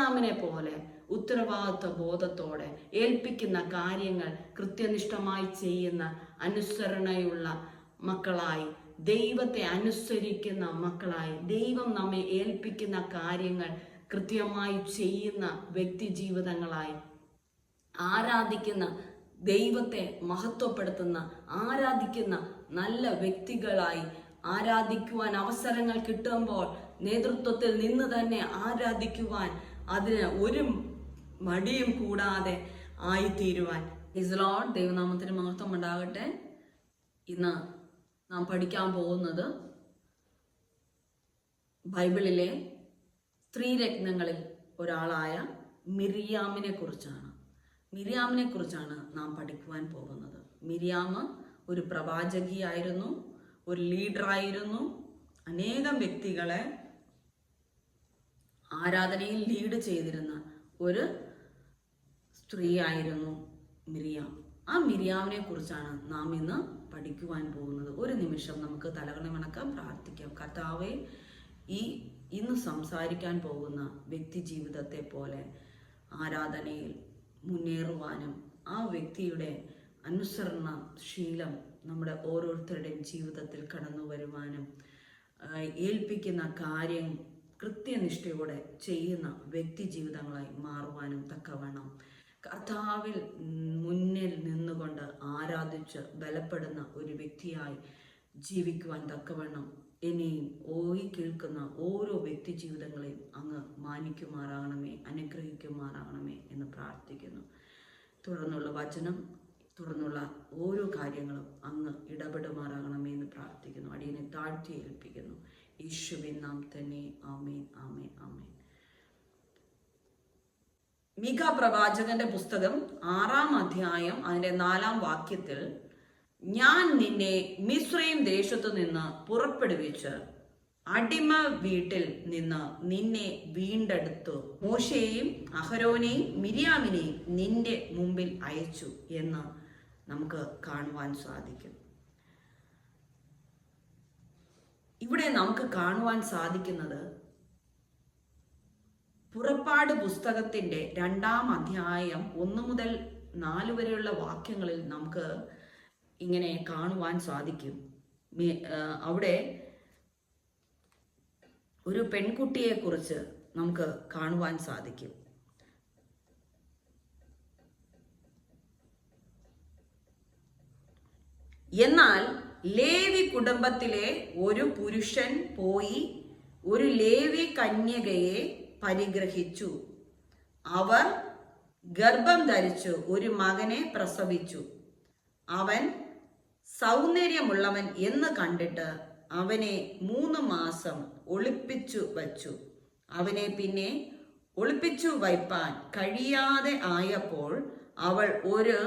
മിരിയാമിനെ പോലെ ഉത്തരവാദിത്വ ബോധത്തോടെ ഏൽപ്പിക്കുന്ന കാര്യങ്ങൾ കൃത്യനിഷ്ഠമായി ചെയ്യുന്ന അനുസരണയുള്ള മക്കളായി, ദൈവത്തെ അനുസരിക്കുന്ന മക്കളായി, ദൈവം നമ്മെ ഏൽപ്പിക്കുന്ന കാര്യങ്ങൾ കൃത്യമായി ചെയ്യുന്ന വ്യക്തി ജീവിതങ്ങളായി, ആരാധിക്കുന്ന ദൈവത്തെ മഹത്വപ്പെടുത്തുന്ന ആരാധിക്കുന്ന നല്ല വ്യക്തികളായി, ആരാധിക്കുവാൻ അവസരങ്ങൾ കിട്ടുമ്പോൾ നേതൃത്വത്തിൽ നിന്ന് തന്നെ ആരാധിക്കുവാൻ, അതിന് ഒരു മടിയും കൂടാതെ ആയിത്തീരുവാൻ. Is Lord. ദൈവനാമത്തിന് മഹത്വം ഉണ്ടാകട്ടെ. ഇന്ന് നാം പഠിക്കാൻ പോകുന്നത് ബൈബിളിലെ സ്ത്രീരത്നങ്ങളിൽ ഒരാളായ മിരിയാമിനെ കുറിച്ചാണ്. മിരിയാമിനെ കുറിച്ചാണ് നാം പഠിക്കുവാൻ പോകുന്നത്. മിരിയാം ഒരു പ്രവാചകിയായിരുന്നു, ഒരു ലീഡറായിരുന്നു. അനേകം വ്യക്തികളെ ആരാധനയിൽ ലീഡ് ചെയ്തിരുന്ന ഒരു സ്ത്രീയായിരുന്നു മിരിയാം. ആ മിരിയാമിനെ കുറിച്ചാണ് നാം ഇന്ന് പഠിക്കുവാൻ പോകുന്നത്. ഒരു നിമിഷം നമുക്ക് തലകണമണക്കാം, പ്രാർത്ഥിക്കാം. കർത്താവേ, ഇന്ന് സംസാരിക്കാൻ പോകുന്ന വ്യക്തി ജീവിതത്തെ പോലെ ആരാധനയിൽ മുന്നേറുവാനും ആ വ്യക്തിയുടെ അനുസരണശീലം നമ്മുടെ ഓരോരുത്തരുടെയും ജീവിതത്തിൽ കടന്നു വരുവാനും, ഏൽപ്പിക്കുന്ന കാര്യം കൃത്യനിഷ്ഠയോടെ ചെയ്യുന്ന വ്യക്തി ജീവിതങ്ങളായി മാറുവാനും തക്കവണ്ണം കർത്താവിൽ മുന്നിൽ നിന്നുകൊണ്ട് ആരാധിച്ച് ബലപ്പെടുന്ന ഒരു വ്യക്തിയായി ജീവിക്കുവാൻ തക്കവണ്ണം ഇനിയും കേൾക്കുന്ന ഓരോ വ്യക്തി ജീവിതങ്ങളെയും അങ്ങ് മാനിക്കുമാറാകണമേ, അനുഗ്രഹിക്കുമാറാകണമേ എന്ന് പ്രാർത്ഥിക്കുന്നു. തുടർന്നുള്ള വചനം, തുടർന്നുള്ള ഓരോ കാര്യങ്ങളും അങ്ങ് ഇടപെടുമാറാകണമേ എന്ന് പ്രാർത്ഥിക്കുന്നു. അടിയനെ താഴ്ത്തി ഏൽപ്പിക്കുന്നു. യേശുവിൻ നാമത്തിൽ തന്നെ. ആമേൻ, ആമേൻ, ആമേൻ. മീഖ പ്രവാചകന്റെ പുസ്തകം 6-ാം അധ്യായം അതിന്റെ 4-ാം വാക്യത്തിൽ, ഞാൻ നിന്നെ മിസ്രയീം ദേശത്തു നിന്ന് പുറപ്പെടുവിച്ച് അടിമ വീട്ടിൽ നിന്ന് നിന്നെ വീണ്ടെടുത്തു, മോശയെയും അഹരോനെയും മിരിയാമിനെയും നിന്റെ മുമ്പിൽ അയച്ചു എന്ന് നമുക്ക് കാണുവാൻ സാധിക്കും. ഇവിടെ നമുക്ക് കാണുവാൻ സാധിക്കുന്നത് പുറപ്പാട് പുസ്തകത്തിന്റെ 2-ാം അധ്യായം 1 മുതൽ 4 വരെയുള്ള വാക്യങ്ങളിൽ നമുക്ക് ഇങ്ങനെ കാണുവാൻ സാധിക്കും. അവിടെ ഒരു പെൺകുട്ടിയെ കുറിച്ച് നമുക്ക് കാണുവാൻ സാധിക്കും. എന്നാൽ ലേവി കുടുംബത്തിലെ ഒരു പുരുഷൻ പോയി ഒരു ലേവി കന്യകയെ പരിഗ്രഹിച്ചു. അവർ ഗർഭം ധരിച്ചു ഒരു മകനെ പ്രസവിച്ചു. അവൻ സൗന്ദര്യമുള്ളവൻ എന്ന് കണ്ടിട്ട് അവനെ 3 മാസം ഒളിപ്പിച്ചു വച്ചു. അവനെ പിന്നെ ഒളിപ്പിച്ചു വയ്പാൻ കഴിയാതെ ആയപ്പോൾ അവൾ ഒരു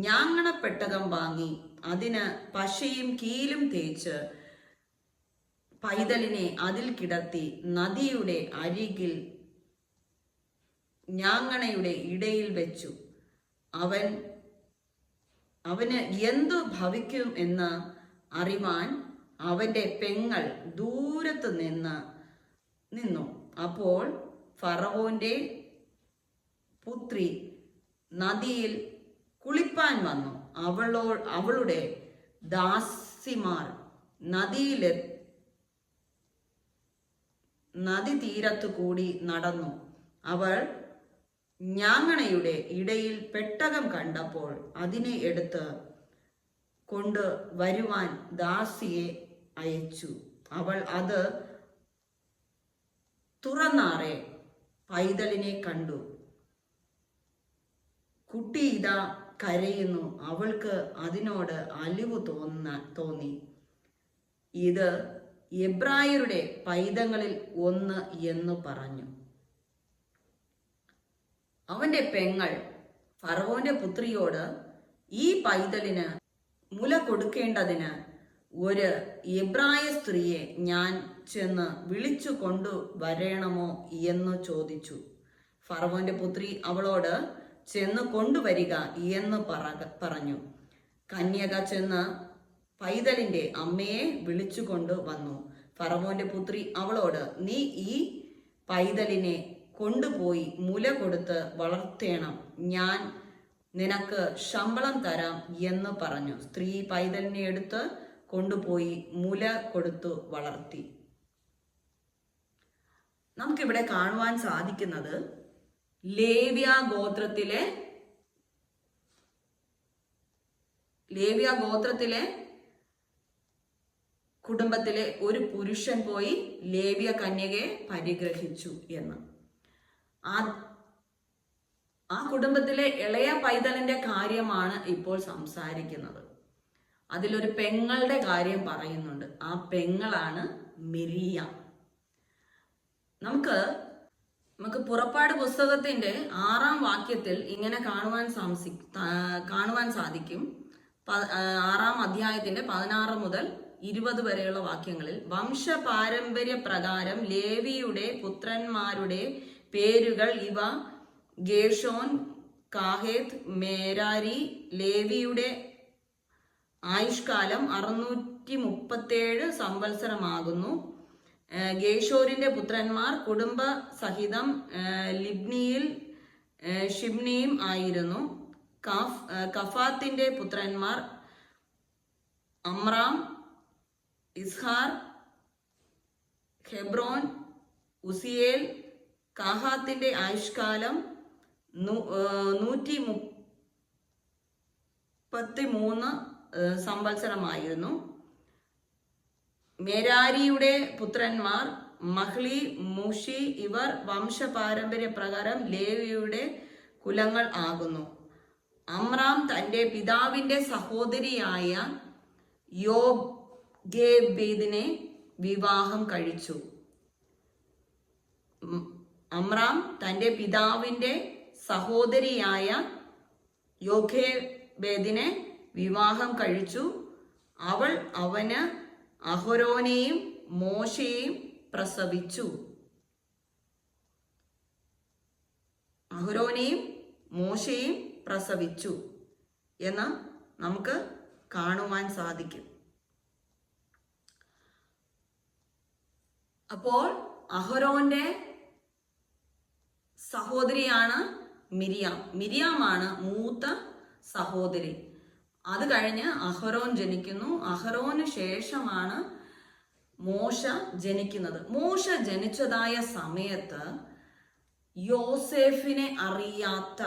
ഞാങ്ങണപ്പെട്ടകം വാങ്ങി അതിന് പശയും കീലും തേച്ച് പൈതലിനെ അതിൽ കിടത്തി നദിയുടെ അരികിൽ ഞാങ്ങണയുടെ ഇടയിൽ വെച്ചു. അവന് എന്തു ഭവിക്കും എന്ന് അറിവാൻ അവന്റെ പെങ്ങൾ ദൂരത്ത് നിന്നു. അപ്പോൾ ഫറവോന്റെ പുത്രി നദിയിൽ കുളിപ്പാൻ വന്നു. അവളുടെ ദാസിമാർ നദി തീരത്തു കൂടി നടന്നു. അവൾ ഞാങ്ങണയുടെ ഇടയിൽ പെട്ടകം കണ്ടപ്പോൾ അതിനെ എടുത്ത് കൊണ്ട് വരുവാൻ ദാസിയെ അയച്ചു. അവൾ അത് തുറന്നാറെ പൈതലിനെ കണ്ടു. കുട്ടി ഇതാ കരയുന്നു. അവൾക്ക് അതിനോട് അലിവ് തോന്നി. ഇത് എബ്രായരുടെ പൈതങ്ങളിൽ ഒന്ന് എന്ന് പറഞ്ഞു. അവന്റെ പെങ്ങൾ ഫറവോന്റെ പുത്രിയോട്, ഈ പൈതലിന് മുല കൊടുക്കേണ്ടതിന് ഒരു എബ്രായ സ്ത്രീയെ ഞാൻ ചെന്ന് വിളിച്ചു കൊണ്ടുവരണമോ എന്ന് ചോദിച്ചു. ഫറവോന്റെ പുത്രി അവളോട്, ചെന്ന് കൊണ്ടുവരിക എന്ന് പറഞ്ഞു. കന്യക ചെന്ന് പൈതലിന്റെ അമ്മയെ വിളിച്ചു കൊണ്ട് വന്നു. ഫറവോന്റെ പുത്രി അവളോട്, നീ ഈ പൈതലിനെ കൊണ്ടുപോയി മുല കൊടുത്ത് വളർത്തേണം, ഞാൻ നിനക്ക് ശമ്പളം തരാം എന്ന് പറഞ്ഞു. സ്ത്രീ പൈതലിനെ എടുത്ത് കൊണ്ടുപോയി മുല കൊടുത്തു വളർത്തി. നമുക്കിവിടെ കാണുവാൻ സാധിക്കുന്നത് ലേവ്യ ഗോത്രത്തിലെ കുടുംബത്തിലെ ഒരു പുരുഷൻ പോയി ലേവ്യ കന്യകയെ പരിഗ്രഹിച്ചു എന്ന്. ആ കുടുംബത്തിലെ ഇളയ പൈതലിന്റെ കാര്യമാണ് ഇപ്പോൾ സംസാരിക്കുന്നത്. അതിലൊരു പെങ്ങളുടെ കാര്യം പറയുന്നുണ്ട്. ആ പെങ്ങളാണ് മിരിയാം. നമുക്ക് പുറപ്പാട് പുസ്തകത്തിന്റെ 6-ാം വാക്യത്തിൽ ഇങ്ങനെ കാണുവാൻ സാധിക്കും. 6-ാം അധ്യായത്തിന്റെ 16 മുതൽ 20 വരെയുള്ള വാക്യങ്ങളിൽ വംശപാരമ്പര്യ പ്രകാരം ലേവിയുടെ പുത്രന്മാരുടെ പേരുകൾ ഇവ: ഗേർഷോൻ, കാഹേത്ത്, മേരാരി. ലേവിയുടെ ആയുഷ്കാലം 637 സംവത്സരമാകുന്നു. ഗേഷോരിന്റെ പുത്രന്മാർ കുടുംബ സഹിതം ലിബ്നിയിൽ ഷിബ്നിയും ആയിരുന്നു. കഫാത്തിന്റെ പുത്രന്മാർ അമ്രാം, ഇസ്ഹാർ, ഹെബ്രോൻ, ഉസിയേൽ. കാഹാത്തിന്റെ ആയുഷ്കാലം 133 സംവത്സരമായിരുന്നു. മെരാരിയുടെ പുത്രന്മാർ മഹ്ലി, മുഷി. ഇവർ വംശപാരമ്പര്യ പ്രകാരം ലേവിയുടെ കുലങ്ങൾ ആകുന്നു. അമ്രാം തന്റെ പിതാവിന്റെ സഹോദരിയായ യോഗ്ബേദിനെ വിവാഹം കഴിച്ചു. അമ്രാം തന്റെ പിതാവിന്റെ സഹോദരിയായ യോഗ്ബേദിനെ വിവാഹം കഴിച്ചു. അവൾ അവന് അഹരോനെയും മോശയെയും പ്രസവിച്ചു. എന്ന് നമുക്ക് കാണുവാൻ സാധിക്കും. അപ്പോൾ അഹരോന്റെ സഹോദരിയാണ് മിരിയാമാണ് മൂത്ത സഹോദരി. അത് കഴിഞ്ഞ് അഹരോൻ ജനിക്കുന്നു. അഹരോന് ശേഷമാണ് മോശ ജനിക്കുന്നത്. മോശ ജനിച്ചതായ സമയത്ത് യോസേഫിനെ അറിയാത്ത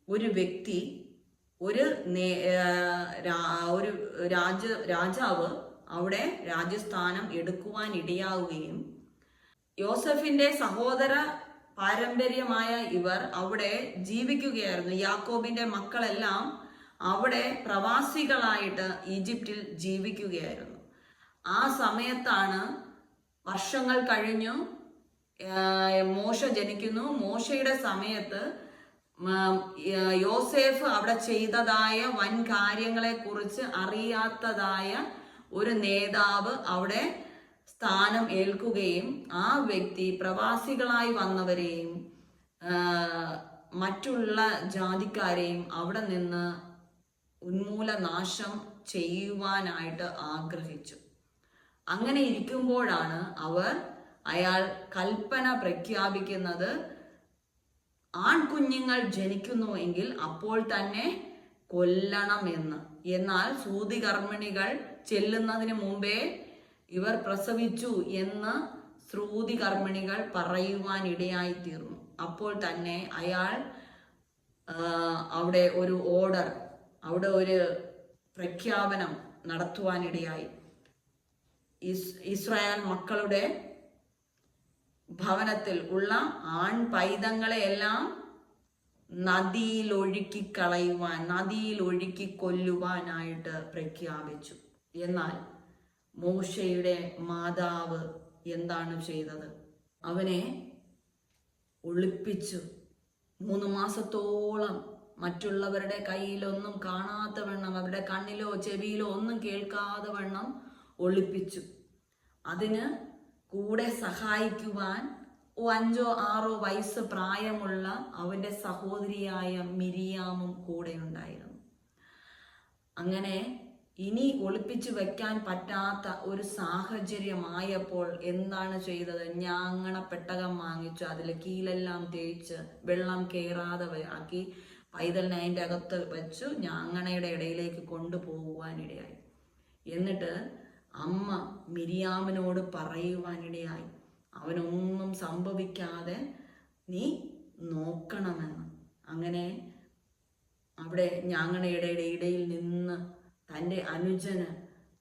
ഒരു വ്യക്തി, ഒരു രാജാവ് അവിടെ രാജ്യസ്ഥാനം എടുക്കുവാൻ ഇടയാവുകയും യോസഫിന്റെ സഹോദര പാരമ്പര്യമായ ഇവർ അവിടെ ജീവിക്കുകയായിരുന്നു. യാക്കോബിന്റെ മക്കളെല്ലാം അവിടെ പ്രവാസികളായിട്ട് ഈജിപ്തിൽ ജീവിക്കുകയായിരുന്നു. ആ സമയത്താണ്, വർഷങ്ങൾ കഴിഞ്ഞു, മോശ ജനിക്കുന്നു. മോശയുടെ സമയത്ത് യോസേഫ് അവിടെ ചെയ്തതായ വൻ കാര്യങ്ങളെ കുറിച്ച് അറിയാത്തതായ ഒരു നേതാവ് അവിടെ സ്ഥാനം ഏൽക്കുകയും ആ വ്യക്തി പ്രവാസികളായി വന്നവരെയും മറ്റുള്ള ജാതിക്കാരെയും അവിടെ നിന്ന് ഉന്മൂലനാശം ചെയ്യുവാനായിട്ട് ആഗ്രഹിച്ചു. അങ്ങനെ ഇരിക്കുമ്പോഴാണ് അയാൾ കൽപ്പന പ്രഖ്യാപിക്കുന്നത്, ആൺകുഞ്ഞുങ്ങൾ ജനിക്കുന്നുവെങ്കിൽ അപ്പോൾ തന്നെ കൊല്ലണമെന്ന്. എന്നാൽ സൂതികർമ്മിണികൾ ചെല്ലുന്നതിന് മുമ്പേ ഇവർ പ്രസവിച്ചു എന്ന് ശ്രുതികർമ്മിണികൾ പറയുവാൻ ഇടയായി തീർന്നു. അപ്പോൾ തന്നെ അയാൾ അവിടെ ഒരു ഓർഡർ, അവിടെ ഒരു പ്രഖ്യാപനം നടത്തുവാനിടയായി. ഇസ്രായേൽ മക്കളുടെ ഭവനത്തിൽ ഉള്ള ആൺ പൈതങ്ങളെയെല്ലാം നദിയിലൊഴുക്കി കൊല്ലുവാനായിട്ട് പ്രഖ്യാപിച്ചു. എന്നാൽ മോശയുടെ മാതാവ് എന്താണ് ചെയ്തത്? അവനെ ഒളിപ്പിച്ചു. 3 മാസത്തോളം മറ്റുള്ളവരുടെ കയ്യിലൊന്നും കാണാത്ത വണ്ണം, അവരുടെ കണ്ണിലോ ചെവിയിലോ ഒന്നും കേൾക്കാതെ വണ്ണം ഒളിപ്പിച്ചു. അതിന് കൂടെ സഹായിക്കുവാൻ 5-6 വയസ്സ് പ്രായമുള്ള അവന്റെ സഹോദരിയായ മിരിയാമും കൂടെ ഉണ്ടായിരുന്നു. അങ്ങനെ ഇനി ഒളിപ്പിച്ചു വെക്കാൻ പറ്റാത്ത ഒരു സാഹചര്യമായപ്പോൾ എന്താണ് ചെയ്തത്? ഞാങ്ങണ പെട്ടകം വാങ്ങിച്ചു, അതിൽ കീലെല്ലാം തേച്ച് വെള്ളം കയറാതെ ആക്കി പൈതലിനെ അതിൻ്റെ അകത്ത് വെച്ചു ഞാങ്ങണയുടെ ഇടയിലേക്ക് കൊണ്ടുപോകുവാനിടയായി. എന്നിട്ട് അമ്മ മിരിയാമിനോട് പറയുവാനിടയായി, അവനൊന്നും സംഭവിക്കാതെ നീ നോക്കണമെന്ന്. അങ്ങനെ അവിടെ ഞാങ്ങണയുടെ ഇടയിൽ നിന്ന് തൻ്റെ അനുജന്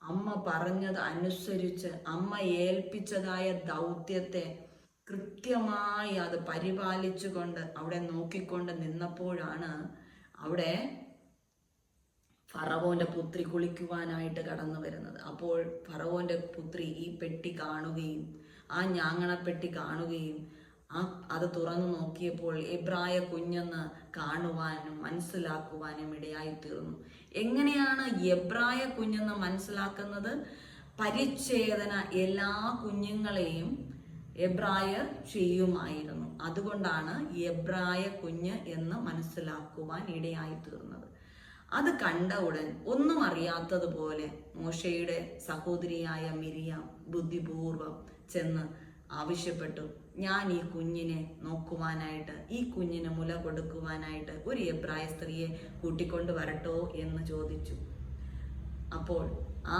അമ്മ പറഞ്ഞത് അനുസരിച്ച് അമ്മ ഏൽപ്പിച്ചതായ ദൗത്യത്തെ കൃത്യമായി അത് പരിപാലിച്ചുകൊണ്ട് അവിടെ നോക്കിക്കൊണ്ട് നിന്നപ്പോഴാണ് അവിടെ ഫറവോന്റെ പുത്രി കുളിക്കുവാനായിട്ട് കടന്നു വരുന്നത്. അപ്പോൾ ഫറവോന്റെ പുത്രി ഈ പെട്ടി കാണുകയും ആ ഞാങ്ങണപ്പെട്ടി കാണുകയും അത് തുറന്നു നോക്കിയപ്പോൾ എബ്രായ കുഞ്ഞെന്ന് കാണുവാനും മനസ്സിലാക്കുവാനും ഇടയായി തീർന്നു. എങ്ങനെയാണ് എബ്രായ കുഞ്ഞെന്ന് മനസ്സിലാക്കുന്നത്? പരിച്ഛേദന എല്ലാ കുഞ്ഞുങ്ങളെയും എബ്രായർ ചെയ്യുമായിരുന്നു. അതുകൊണ്ടാണ് എബ്രായ കുഞ്ഞ് എന്ന് മനസ്സിലാക്കുവാൻ ഇടയായി തീർന്നത്. അത് കണ്ട ഉടൻ ഒന്നും അറിയാത്തതുപോലെ മോശയുടെ സഹോദരിയായ മിരിയാം ബുദ്ധിപൂർവം ചെന്ന് ആവശ്യപ്പെട്ടു, ഞാൻ ഈ കുഞ്ഞിനെ നോക്കുവാനായിട്ട്, ഈ കുഞ്ഞിന് മുല കൊടുക്കുവാനായിട്ട് ഒരു എബ്രായ സ്ത്രീയെ കൂട്ടിക്കൊണ്ട് വരട്ടോ എന്ന് ചോദിച്ചു. അപ്പോൾ ആ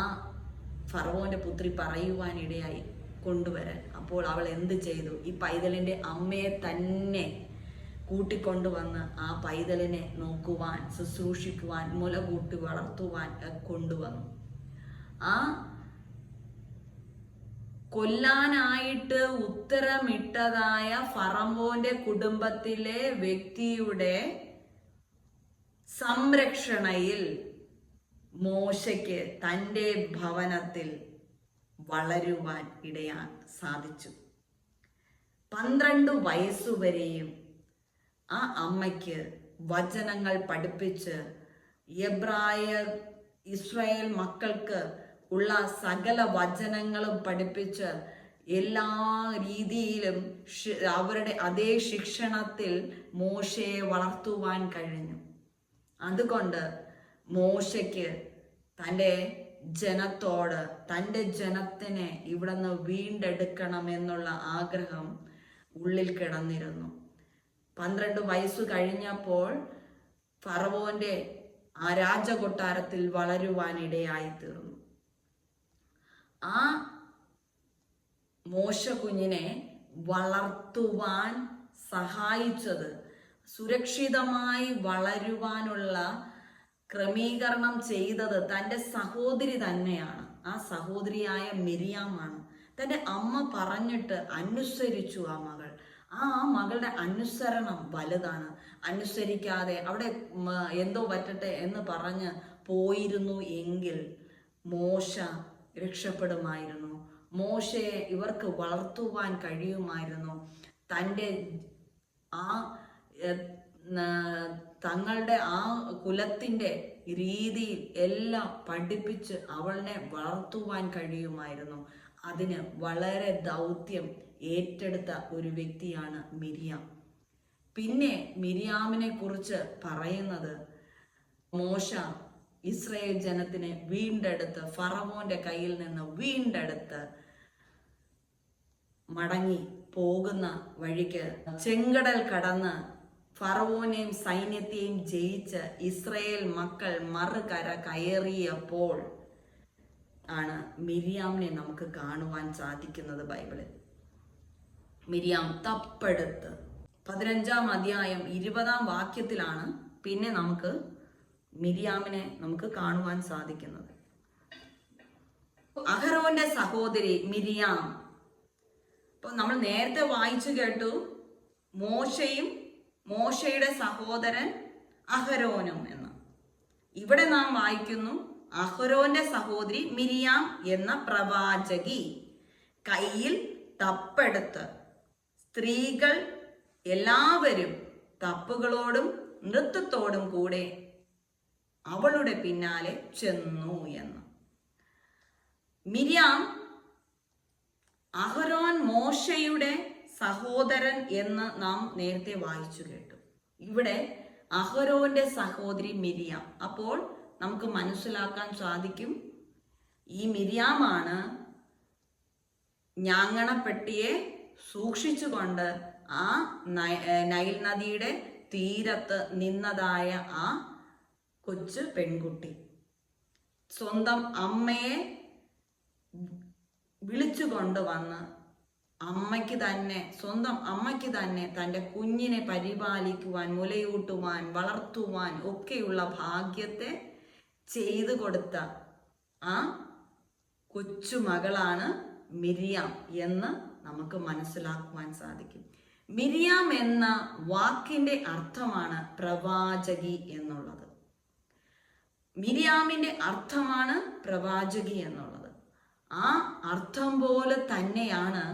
ഫറവോന്റെ പുത്രി പറയുവാനിടയായി കൊണ്ടുവരാൻ. അപ്പോൾ അവൾ എന്ത് ചെയ്തു? ഈ പൈതലിന്റെ അമ്മയെ തന്നെ കൂട്ടിക്കൊണ്ടുവന്ന് ആ പൈതലിനെ നോക്കുവാൻ, ശുശ്രൂഷിക്കുവാൻ, മുല കൂട്ടി വളർത്തുവാൻ കൊണ്ടുവന്നു. ആ കൊല്ലാനായിട്ട് ഉത്തരമിട്ടതായ ഫറവോന്റെ കുടുംബത്തിലെ വ്യക്തിയുടെ സംരക്ഷണയിൽ മോശയ്ക്ക് തൻ്റെ ഭവനത്തിൽ വളരുവാൻ ഇടയാൻ സാധിച്ചു. 12 വയസ്സുവരെയും ആ അമ്മയ്ക്ക് വചനങ്ങൾ പഠിപ്പിച്ച് ഇസ്രായേൽ മക്കൾക്ക് ഉള്ള സകല വചനങ്ങളും പഠിപ്പിച്ച് എല്ലാ രീതിയിലും അവരുടെ അതേ ശിക്ഷണത്തിൽ മോശയെ വളർത്തുവാൻ കഴിഞ്ഞു. അതുകൊണ്ട് മോശയ്ക്ക് തൻ്റെ ജനത്തോട്, തൻ്റെ ജനത്തിനെ ഇവിടുന്ന് വീണ്ടെടുക്കണമെന്നുള്ള ആഗ്രഹം ഉള്ളിൽ കിടന്നിരുന്നു. 12 വയസ്സു കഴിഞ്ഞപ്പോൾ ഫറവോന്റെ ആ രാജകൊട്ടാരത്തിൽ വളരുവാനിടയായി തീർന്നു. ആ മോശ കുഞ്ഞിനെ വളർത്തുവാൻ സഹായിച്ചത്, സുരക്ഷിതമായി വളരുവാനുള്ള ക്രമീകരണം ചെയ്തത് തൻ്റെ സഹോദരി തന്നെയാണ്. ആ സഹോദരിയായ മിരിയാമാണ്. തൻ്റെ അമ്മ പറഞ്ഞിട്ട് അനുസരിച്ചു ആ മകൾ. ആ മകളുടെ അനുസരണം വലുതാണ്. അനുസരിക്കാതെ അവിടെ എന്തോ പറ്റട്ടെ എന്ന് പറഞ്ഞ് പോയിരുന്നു എങ്കിൽ മോശ രക്ഷപ്പെടുമായിരുന്നു. മോശയെ ഇവർക്ക് വളർത്തുവാൻ കഴിയുമായിരുന്നു. തൻ്റെ തങ്ങളുടെ ആ കുലത്തിൻ്റെ രീതിയിൽ എല്ലാം പഠിപ്പിച്ച് അവളെ വളർത്തുവാൻ കഴിയുമായിരുന്നു. അതിന് വളരെ ദൗത്യം ഏറ്റെടുത്ത ഒരു വ്യക്തിയാണ് മിരിയാം. പിന്നെ മിരിയാമിനെ കുറിച്ച് പറയുന്നത്, മോശ ഇസ്രായേൽ ജനത്തിനെ വീണ്ടെടുത്ത്, ഫറവോന്റെ കയ്യിൽ നിന്ന് വീണ്ടെടുത്ത് മടങ്ങി പോകുന്ന വഴിക്ക് ചെങ്കടൽ കടന്ന് ഫറവോനെയും സൈന്യത്തെയും ജയിച്ച് ഇസ്രായേൽ മക്കൾ മറുകര കയറിയപ്പോൾ ആണ് മിരിയാമിനെ നമുക്ക് കാണുവാൻ സാധിക്കുന്നത് ബൈബിളിൽ. മിരിയാം തപ്പെടുത്ത് 15-ാം അധ്യായം 20-ാം വാക്യത്തിലാണ് പിന്നെ നമുക്ക് മിരിയാമിനെ നമുക്ക് കാണുവാൻ സാധിക്കുന്നത്. അഹരോന്റെ സഹോദരി മിരിയാം. അപ്പൊ നമ്മൾ നേരത്തെ വായിച്ചു കേട്ടു മോശയും മോശയുടെ സഹോദരൻ അഹരോനും എന്ന്. ഇവിടെ നാം വായിക്കുന്നു അഹരോന്റെ സഹോദരി മിരിയാം എന്ന പ്രവാചകി കയ്യിൽ തപ്പെടുത്ത്. സ്ത്രീകൾ എല്ലാവരും തപ്പുകളോടും നൃത്തത്തോടും കൂടെ അവളുടെ പിന്നാലെ ചെന്നു എന്ന്. മിരിയാം അഹരോൻ മോശയുടെ സഹോദരൻ എന്ന് നാം നേരത്തെ വായിച്ചു കേട്ടു. ഇവിടെ അഹരോന്റെ സഹോദരി മിരിയാം. അപ്പോൾ നമുക്ക് മനസ്സിലാക്കാൻ സാധിക്കും, ഈ മിരിയാമാണ് ഞാങ്ങണപ്പെട്ടിയെ സൂക്ഷിച്ചുകൊണ്ട് ആ നൈൽ നദിയുടെ തീരത്ത് നിന്നതായ ആ കൊച്ചു പെൺകുട്ടി സ്വന്തം അമ്മയെ വിളിച്ചു കൊണ്ടുവന്ന് സ്വന്തം അമ്മയ്ക്ക് തന്നെ തൻ്റെ കുഞ്ഞിനെ പരിപാലിക്കുവാൻ, മുലയൂട്ടുവാൻ, വളർത്തുവാൻ ഒക്കെയുള്ള ഭാഗ്യത്തെ ചെയ്തു കൊടുത്ത ആ കൊച്ചുമകളാണ് മിരിയാം എന്ന് നമുക്ക് മനസ്സിലാക്കുവാൻ സാധിക്കും. മിരിയാം എന്ന വാക്കിന്റെ അർത്ഥമാണ് പ്രവാചകി എന്നുള്ളത്. മിരിയാമിന്റെ അർത്ഥമാണ് പ്രവാചകി എന്നുള്ളത്. ആ അർത്ഥം പോലെ തന്നെയാണ്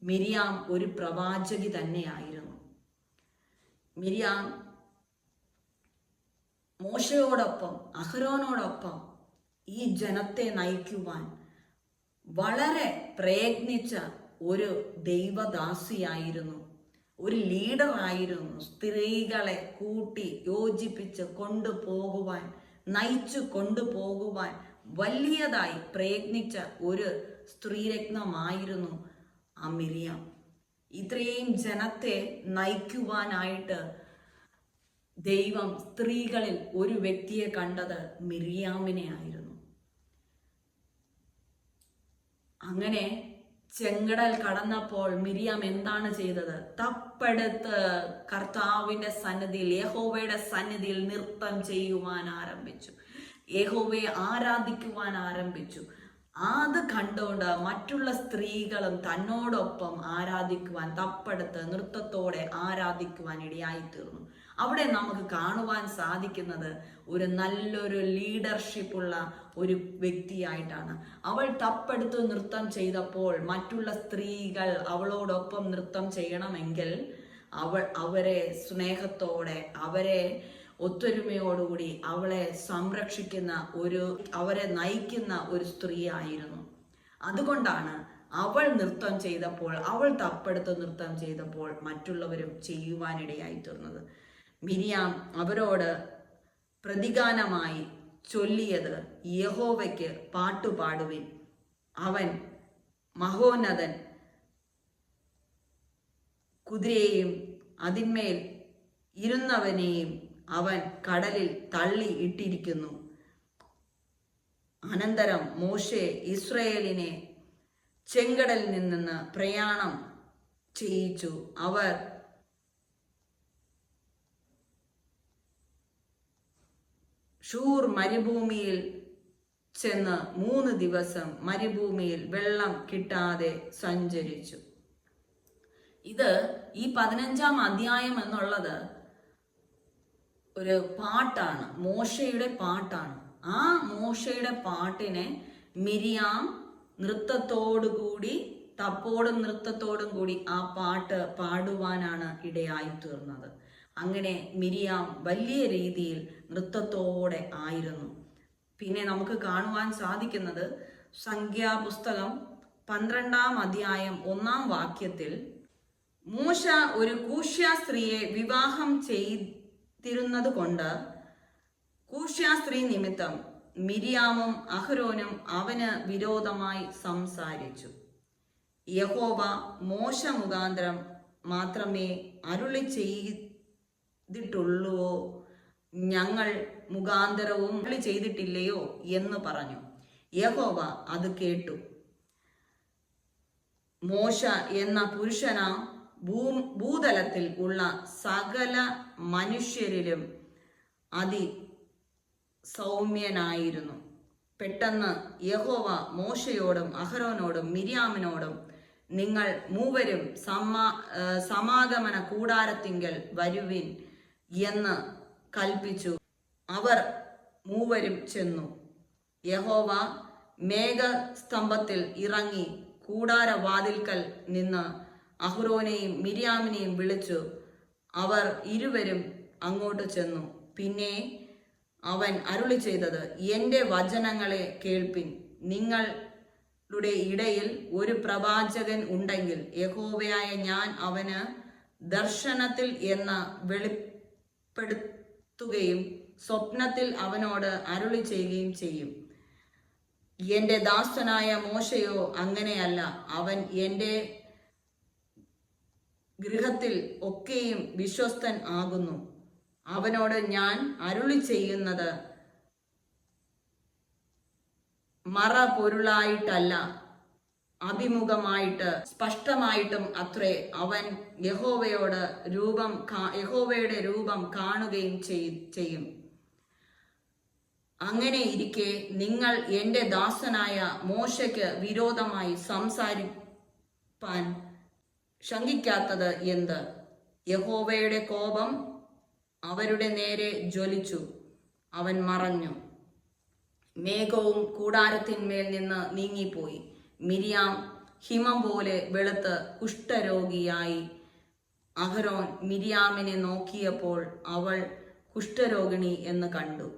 മിരിയാം ഒരു പ്രവാചകി തന്നെയായിരുന്നു. മിരിയാം മോശയോടൊപ്പം, അഹരോനോടൊപ്പം ഈ ജനത്തെ നയിക്കുവാൻ വളരെ പ്രയത്നിച്ച ഒരു ദൈവദാസിയായിരുന്നു, ഒരു ലീഡറായിരുന്നു. സ്ത്രീകളെ കൂട്ടി യോജിപ്പിച്ച് കൊണ്ടുപോകുവാൻ, നയിച്ചു കൊണ്ടുപോകുവാൻ വലിയതായി പ്രയത്നിച്ച ഒരു സ്ത്രീരത്നമായിരുന്നു ആ മിരിയാം. ഇത്രയും ജനത്തെ നയിക്കുവാനായിട്ട് ദൈവം സ്ത്രീകളിൽ ഒരു വ്യക്തിയെ കണ്ടത് മിരിയാമിനെ ആയിരുന്നു. അങ്ങനെ ചെങ്കടൽ കടന്നപ്പോൾ മിരിയാം എന്താണ് ചെയ്തത്? തപ്പെടുത്ത് കർത്താവിന്റെ സന്നിധിയിൽ, യഹോവയുടെ സന്നിധിയിൽ നൃത്തം ചെയ്യുവാൻ ആരംഭിച്ചു. യഹോവയെ ആരാധിക്കുവാൻ ആരംഭിച്ചു. അത് കണ്ടുകൊണ്ട് മറ്റുള്ള സ്ത്രീകളും തന്നോടൊപ്പം ആരാധിക്കുവാൻ, തപ്പെടുത്ത് നൃത്തത്തോടെ ആരാധിക്കുവാൻ ഇടയായി തീർന്നു. അവിടെ നമുക്ക് കാണുവാൻ സാധിക്കുന്നത് ഒരു നല്ലൊരു ലീഡർഷിപ്പുള്ള ഒരു വ്യക്തിയായിട്ടാണ്. അവൾ തപ്പെടുത്ത് നൃത്തം ചെയ്തപ്പോൾ മറ്റുള്ള സ്ത്രീകൾ അവളോടൊപ്പം നൃത്തം ചെയ്യണമെങ്കിൽ അവരെ സ്നേഹത്തോടെ, അവരെ ഒത്തൊരുമയോടുകൂടി അവളെ സംരക്ഷിക്കുന്ന അവരെ നയിക്കുന്ന ഒരു സ്ത്രീ ആയിരുന്നു. അതുകൊണ്ടാണ് അവൾ നൃത്തം ചെയ്തപ്പോൾ, അവൾ തപ്പെടുത്ത് നൃത്തം ചെയ്തപ്പോൾ മറ്റുള്ളവരും ചെയ്യുവാനിടയായി തീർന്നത്. മിരിയാം അവരോട് പ്രതിഗാനമായി ചൊല്ലിയത്, യഹോവയ്ക്ക് പാട്ടുപാടുവിൻ, അവൻ മഹോന്നതൻ, കുതിരയെയും അതിന്മേൽ ഇരുന്നവനെയും അവൻ കടലിൽ തള്ളി ഇട്ടിരിക്കുന്നു. അനന്തരം മോശെ ഇസ്രായേലിനെ ചെങ്കടലിൽ നിന്ന് പ്രയാണം ചെയ്യിച്ചു. അവർ ഷൂർ മരുഭൂമിയിൽ ചെന്ന് 3 ദിവസം മരുഭൂമിയിൽ വെള്ളം കിട്ടാതെ സഞ്ചരിച്ചു. ഇത് ഈ 15-ാം അധ്യായം എന്നുള്ളത് ഒരു പാട്ടാണ്, മോശയുടെ പാട്ടാണ്. ആ മോശയുടെ പാട്ടിനെ മിരിയാം നൃത്തത്തോടുകൂടി, തപ്പോടും നൃത്തത്തോടും കൂടി ആ പാട്ട് പാടുവാനാണ് ഇടയായി തീർന്നത്. അങ്ങനെ മിരിയാം വലിയ രീതിയിൽ നൃത്തത്തോടെ ആയിരുന്നു. പിന്നെ നമുക്ക് കാണുവാൻ സാധിക്കുന്നത് സംഖ്യാപുസ്തകം 12-ാം അധ്യായം 1-ാം വാക്യത്തിൽ, മൂശ ഒരു കൂശ്യ സ്ത്രീയെ വിവാഹം ചെയ്തിരുന്നത് കൊണ്ട് കൂശ്യ സ്ത്രീ നിമിത്തം മിരിയാമും അഹരോനും അവന് വിരോധമായി സംസാരിച്ചു. യഹോവ മോശ മുഖാന്തരം മാത്രമേ അരുളി ചെയ്തിട്ടുള്ളുവോ, ഞങ്ങൾ മുഖാന്തരവും അരുളി ചെയ്തിട്ടില്ലയോ എന്ന് പറഞ്ഞു. യഹോവ അത് കേട്ടു. മോശ എന്ന പുരുഷനാ ഭൂതലത്തിൽ ഉള്ള സകല മനുഷ്യരിലും സൗമ്യനായിരുന്നു. പെട്ടെന്ന് യഹോവ മോശയോടും അഹരോനോടും മിരിയാമിനോടും, നിങ്ങൾ മൂവരും സമാഗമന കൂടാരത്തിങ്കൽ വരുവിൻ എന്ന് കൽപ്പിച്ചു. അവർ മൂവരും ചെന്നു. യഹോവ മേഘസ്തംഭത്തിൽ ഇറങ്ങി കൂടാരവാതിൽക്കൽ നിന്ന് അഹ്റോനെയും മിരിയാമിനെയും വിളിച്ചു. അവർ ഇരുവരും അങ്ങോട്ട് ചെന്നു. പിന്നെ അവൻ അരുളി ചെയ്തത്, എൻ്റെ വചനങ്ങളെ കേൾപ്പിൻ. നിങ്ങളുടെ ഇടയിൽ ഒരു പ്രവാചകൻ ഉണ്ടെങ്കിൽ യഹോവയായ ഞാൻ അവന് ദർശനത്തിൽ എന്ന് വെളിപ്പെടുത്തുകയും സ്വപ്നത്തിൽ അവനോട് അരുളി ചെയ്യുകയും ചെയ്യും. എൻ്റെ ദാസനായ മോശയോ അങ്ങനെയല്ല. അവൻ എൻ്റെ ഗൃഹത്തിൽ ഒക്കെയും വിശ്വസ്തൻ ആകുന്നു. അവനോട് ഞാൻ അരുളി ചെയ്യുന്നത് മറ പൊരുളായിട്ടല്ല, അഭിമുഖമായിട്ട് സ്പഷ്ടമായിട്ടും അത്രേ. അവൻ യഹോവയുടെ രൂപം കാണുകയും ചെയ്യും. അങ്ങനെ ഇരിക്കെ നിങ്ങൾ എൻ്റെ ദാസനായ മോശയ്ക്ക് വിരോധമായി സംസാരിപ്പാൻ ശങ്കിക്കാത്തത് എന്ത്? യഹോവയുടെ കോപം അവരുടെ നേരെ ജ്വലിച്ചു, അവൻ മറഞ്ഞു. മേഘവും കൂടാരത്തിന്മേൽ നിന്ന് നീങ്ങിപ്പോയി. മിരിയാം ഹിമം പോലെ വെളുത്ത് കുഷ്ഠരോഗിയായി. അഹരോൻ മിരിയാമിനെ നോക്കിയപ്പോൾ അവൾ കുഷ്ഠരോഗിണി എന്ന് കണ്ടു.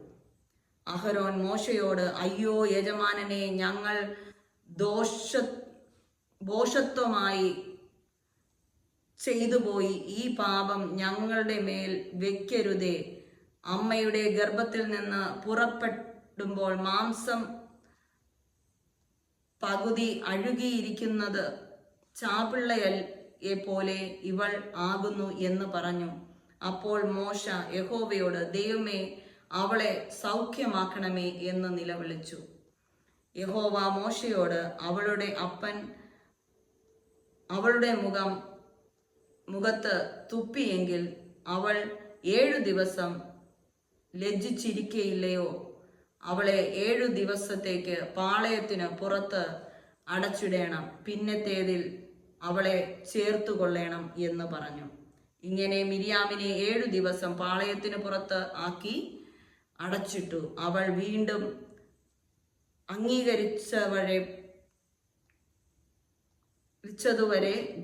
അഹരോൻ മോശയോട്, അയ്യോ യജമാനനെ, ഞങ്ങൾ ഭോഷത്വമായി ചെയ്തുപോയി. ഈ പാപം ഞങ്ങളുടെ മേൽ വെക്കരുതേ. അമ്മയുടെ ഗർഭത്തിൽ നിന്ന് പുറപ്പെടുമ്പോൾ മാംസം പകുതി അഴുകിയിരിക്കുന്നത് ചാപിള്ളയെ പോലെ ഇവൾ ആകുന്നു എന്ന് പറഞ്ഞു. അപ്പോൾ മോശ യഹോവയോട്, ദൈവമേ, അവളെ സൗഖ്യമാക്കണമേ എന്ന് നിലവിളിച്ചു. യഹോവ മോശയോട്, അവളുടെ മുഖത്ത് തുപ്പിയെങ്കിൽ അവൾ 7 ദിവസം ലജ്ജിച്ചിരിക്കയില്ലയോ? അവളെ 7 ദിവസത്തേക്ക് പാളയത്തിന് പുറത്ത് അടച്ചിടേണം. പിന്നത്തേതിൽ അവളെ ചേർത്തുകൊള്ളണം എന്ന് പറഞ്ഞു. ഇങ്ങനെ മിരിയാമിനെ 7 ദിവസം പാളയത്തിന് പുറത്ത് ആക്കി അടച്ചിട്ടു. അവൾ വീണ്ടും അംഗീകരിച്ചതുവരെ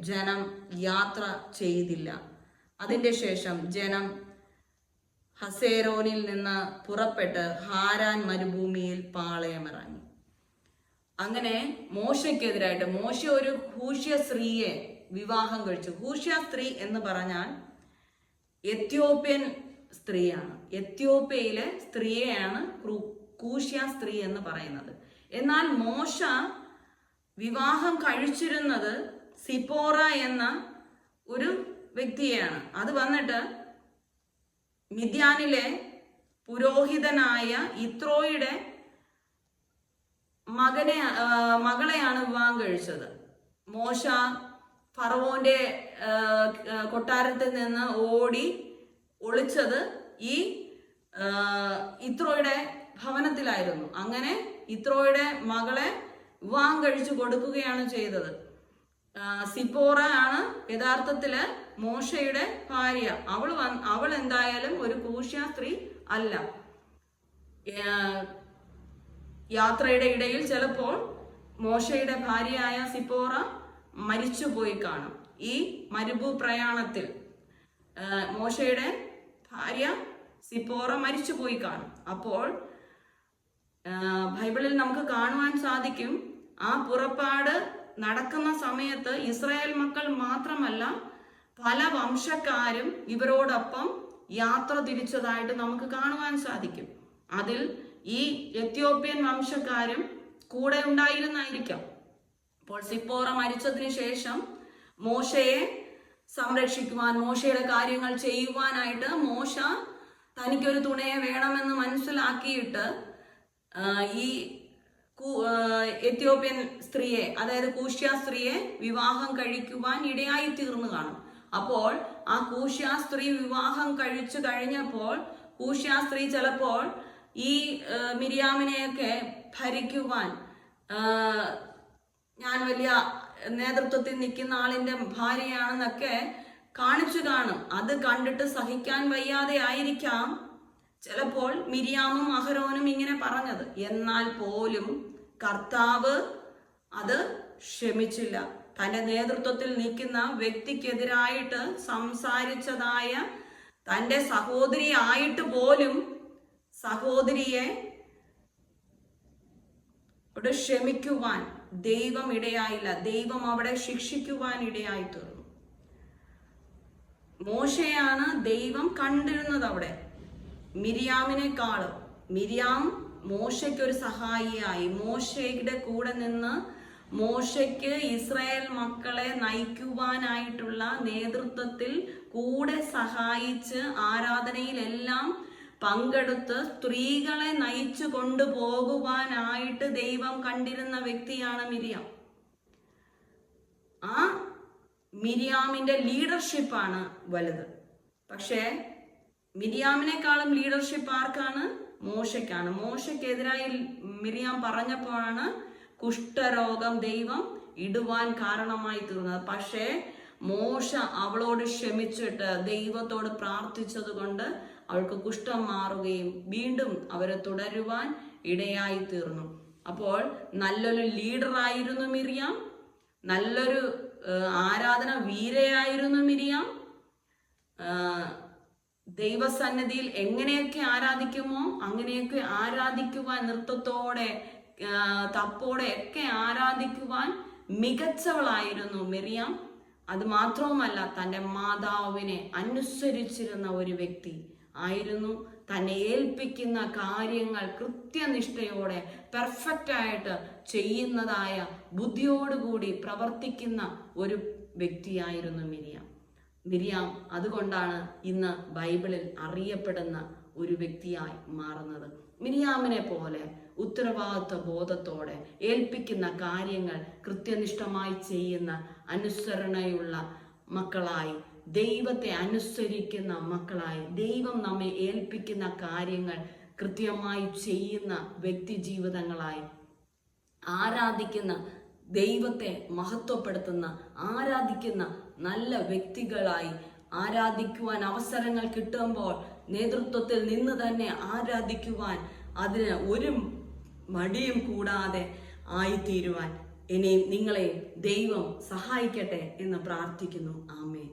ജനം യാത്ര ചെയ്തില്ല. അതിൻ്റെ ശേഷം ജനം ഹസേരോനിൽ നിന്ന് പുറപ്പെട്ട് ഹാരാൻ മരുഭൂമിയിൽ പാളയമിറങ്ങി. അങ്ങനെ മോശയ്ക്കെതിരായിട്ട് മോശ ഒരു കൂശ്യ സ്ത്രീയെ വിവാഹം കഴിച്ചു. കൂശ്യ സ്ത്രീ എന്ന് പറഞ്ഞാൽ എത്യോപ്യൻ സ്ത്രീയാണ്. എത്യോപ്യയിലെ സ്ത്രീയെയാണ് കൂശ്യ സ്ത്രീ എന്ന് പറയുന്നത്. എന്നാൽ മോശ വിവാഹം കഴിച്ചിരുന്നത് സിപ്പോറ എന്ന ഒരു വ്യക്തിയെയാണ്. അത് വന്നിട്ട് മിദ്യാനിലെ പുരോഹിതനായ ഇത്രോയുടെ മകളെയാണ് വിവാഹം കഴിച്ചത്. മോശ ഫറവോന്റെ കൊട്ടാരത്തിൽ നിന്ന് ഓടി ഒളിച്ചത് ഈ ഇത്രോയുടെ ഭവനത്തിലായിരുന്നു. അങ്ങനെ ഇത്രോയുടെ മകളെ വിവാഹം കഴിച്ചു കൊടുക്കുകയാണ് ചെയ്തത്. സിപ്പോറ ആണ് യഥാർത്ഥത്തില് മോശയുടെ ഭാര്യ. അവൾ എന്തായാലും ഒരു കൂശ്യ സ്ത്രീ അല്ല. യാത്രയുടെ ഇടയിൽ ചിലപ്പോൾ മോശയുടെ ഭാര്യയായ സിപ്പോറ മരിച്ചുപോയി കാണും. ഈ മരുഭൂ പ്രയാണത്തിൽ മോശയുടെ ഭാര്യ സിപ്പോറ മരിച്ചുപോയി കാണും. അപ്പോൾ ബൈബിളിൽ നമുക്ക് കാണുവാൻ സാധിക്കും, ആ പുറപ്പാട് നടക്കുന്ന സമയത്ത് ഇസ്രായേൽ മക്കൾ മാത്രമല്ല പല വംശക്കാരും ഇവരോടൊപ്പം യാത്ര തിരിച്ചതായിട്ട് നമുക്ക് കാണുവാൻ സാധിക്കും. അതിൽ ഈ എത്യോപ്യൻ വംശക്കാരും കൂടെ ഉണ്ടായിരുന്നായിരിക്കാം. അപ്പോൾ സിപ്പോറ മരിച്ചതിന് ശേഷം മോശയെ സംരക്ഷിക്കുവാൻ, മോശയുടെ കാര്യങ്ങൾ ചെയ്യുവാനായിട്ട് മോശ തനിക്കൊരു തുണയെ വേണമെന്ന് മനസ്സിലാക്കിയിട്ട് ഈ എത്യോപ്യൻ സ്ത്രീയെ, അതായത് കൂശ്യ സ്ത്രീയെ വിവാഹം കഴിക്കുവാൻ ഇടയായി തീർന്നു കാണും. അപ്പോൾ ആ കൂശ്യ സ്ത്രീ വിവാഹം കഴിച്ചു കഴിഞ്ഞപ്പോൾ കൂശ്യ സ്ത്രീ ചിലപ്പോൾ ഈ മിരിയാമിനെയൊക്കെ ഭരിക്കുവാൻ, ഞാൻ വലിയ നേതൃത്വത്തിൽ നിൽക്കുന്ന ആളിന്റെ ഭാര്യയാണെന്നൊക്കെ കാണിച്ചു കാണും. അത് കണ്ടിട്ട് സഹിക്കാൻ വയ്യാതെ ആയിരിക്കാം ചിലപ്പോൾ മിരിയാമും അഹരോനും ഇങ്ങനെ പറഞ്ഞത്. എന്നാൽ പോലും കർത്താവ് അത് ക്ഷമിച്ചില്ല. തന്റെ നേതൃത്വത്തിൽ നിൽക്കുന്ന വ്യക്തിക്കെതിരായിട്ട് സംസാരിച്ചതായ തന്റെ സഹോദരി ആയിട്ട് പോലും സഹോദരിയെ ക്ഷമിക്കുവാൻ ദൈവം ഇടയായില്ല. ദൈവം അവിടെ ശിക്ഷിക്കുവാൻ ഇടയായി തീർന്നു. മോശയാണ് ദൈവം കണ്ടിരുന്നത് അവിടെ. മിരിയാമിനെക്കാളും മിരിയാം മോശയ്ക്കൊരു സഹായിയായി മോശയുടെ കൂടെ നിന്ന് മോശയ്ക്ക് ഇസ്രായേൽ മക്കളെ നയിക്കുവാനായിട്ടുള്ള നേതൃത്വത്തിൽ കൂടെ സഹായിച്ച് ആരാധനയിലെല്ലാം പങ്കെടുത്ത് സ്ത്രീകളെ നയിച്ചു കൊണ്ടുപോകുവാനായിട്ട് ദൈവം കണ്ടിരുന്ന വ്യക്തിയാണ് മിരിയാം. ആ മിരിയാമിന്റെ ലീഡർഷിപ്പാണ് വലുത്. പക്ഷേ മിരിയാമിനെക്കാളും ലീഡർഷിപ്പ് ആർക്കാണ്? മോശയ്ക്കാണ്. മോശയ്ക്കെതിരായി മിരിയാം പറഞ്ഞപ്പോഴാണ് കുഷ്ഠരോഗം ദൈവം ഇടുവാൻ കാരണമായി തീർന്നത്. പക്ഷേ മോശ അവളോട് ക്ഷമിച്ചിട്ട് ദൈവത്തോട് പ്രാർത്ഥിച്ചത് കൊണ്ട് അവൾക്ക് കുഷ്ഠം മാറുകയും വീണ്ടും അവരെ തുടരുവാൻ ഇടയായി തീർന്നു. അപ്പോൾ നല്ലൊരു ലീഡറായിരുന്നു മിരിയാം, നല്ലൊരു ആരാധന വീരയായിരുന്നു മിരിയാം. ദൈവസന്നിധിയിൽ എങ്ങനെയൊക്കെ ആരാധിക്കുമോ അങ്ങനെയൊക്കെ ആരാധിക്കുവാൻ, നൃത്തത്തോടെ തപ്പോടെ ഒക്കെ ആരാധിക്കുവാൻ മികച്ചവളായിരുന്നു മിരിയാം. അത് മാത്രവുമല്ല, തൻ്റെ മാതാവിനെ അനുസരിച്ചിരുന്ന ഒരു വ്യക്തി ആയിരുന്നു. തന്നെ ഏൽപ്പിക്കുന്ന കാര്യങ്ങൾ കൃത്യനിഷ്ഠയോടെ പെർഫെക്റ്റ് ആയിട്ട് ചെയ്യുന്നതായ ബുദ്ധിയോടുകൂടി പ്രവർത്തിക്കുന്ന ഒരു വ്യക്തിയായിരുന്നു മിരിയാം. അതുകൊണ്ടാണ് ഇന്ന് ബൈബിളിൽ അറിയപ്പെടുന്ന ഒരു വ്യക്തിയായി മാറുന്നത്. മിരിയാമിനെ പോലെ ഉത്തരവാദിത്വ ബോധത്തോടെ ഏൽപ്പിക്കുന്ന കാര്യങ്ങൾ കൃത്യനിഷ്ഠമായി ചെയ്യുന്ന അനുസരണയുള്ള മക്കളായി, ദൈവത്തെ അനുസരിക്കുന്ന മക്കളായി, ദൈവം നമ്മെ ഏൽപ്പിക്കുന്ന കാര്യങ്ങൾ കൃത്യമായി ചെയ്യുന്ന വ്യക്തി ജീവിതങ്ങളായി, ആരാധിക്കുന്ന ദൈവത്തെ മഹത്വപ്പെടുത്തുന്ന ആരാധിക്കുന്ന നല്ല വ്യക്തികളായി, ആരാധിക്കുവാൻ അവസരങ്ങൾ കിട്ടുമ്പോൾ നേതൃത്വത്തിൽ നിന്ന് തന്നെ ആരാധിക്കുവാൻ, അതിന് ഒരു മടിയും കൂടാതെ ആയിത്തീരുവാൻ എന്നെയും നിങ്ങളെയും ദൈവം സഹായിക്കട്ടെ എന്ന് പ്രാർത്ഥിക്കുന്നു. ആമേൻ.